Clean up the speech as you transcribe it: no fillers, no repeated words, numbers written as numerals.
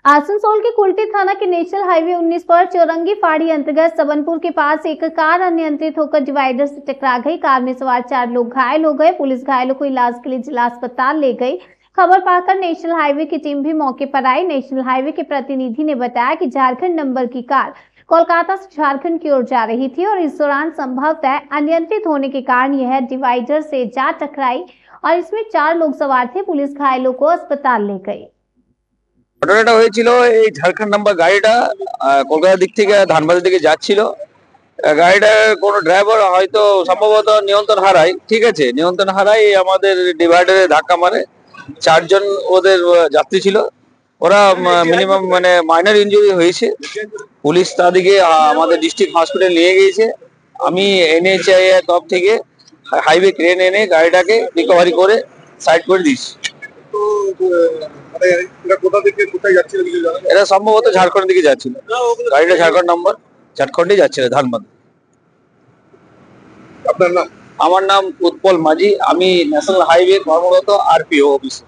आसनसोल के कुल्टी थाना के नेशनल हाईवे 19 पर चौरंगी फाड़ी अंतर्गत सबनपुर के पास एक कार अनियंत्रित होकर डिवाइडर से टकरा गई। कार में सवार 4 लोग घायल हो गए। पुलिस घायलों को इलाज के लिए जिला अस्पताल ले गई। खबर पाकर नेशनल हाईवे की टीम भी मौके पर आई। नेशनल हाईवे के प्रतिनिधि ने बताया कि झारखंड नंबर की कार कोलकाता से झारखंड की ओर जा रही थी और इस दौरान संभवतः अनियंत्रित होने के कारण यह डिवाइडर से जा टकराई और इसमें 4 लोग सवार थे। पुलिस घायलों को अस्पताल ले गई। ঘটনাটা হয়েছিল এই ঝাড়খণ্ড নাম্বার গাড়িটা কলকাতার দিক থেকে ধানবাদের দিকে যাচ্ছিল। গাড়িটার কোনো ড্রাইভার হয়তো সম্ভবত নিয়ন্ত্রণ হারায়, ঠিক আছে, নিয়ন্ত্রণ হারায় আমাদের ডিভাইডারে ধাক্কা মারে। 4 জন ওদের যাত্রী ছিল, ওরা মিনিমাম মানে মাইনর ইনজুরি হয়েছে। পুলিশ তাদেরকে আমাদের ডিস্ট্রিক্ট হসপিটাল নিয়ে গিয়েছে। আমি এনএইচআই এর তরফ থেকে হাইওয়ে ক্রেন এনে গাড়িটাকে রিকভারি করে সাইড করে দিয়েছি। এরা সম্ভবত ঝাড়খন্ড দিকে যাচ্ছিল, গাড়িটা ঝাড়খন্ড নম্বর, ঝাড়খন্ডে যাচ্ছিল ধানবাদ। আপনার নাম? আমার নাম উৎপল মাঝি, আমি ন্যাশনাল হাইওয়ে কর্মরত আরপিও অফিসার।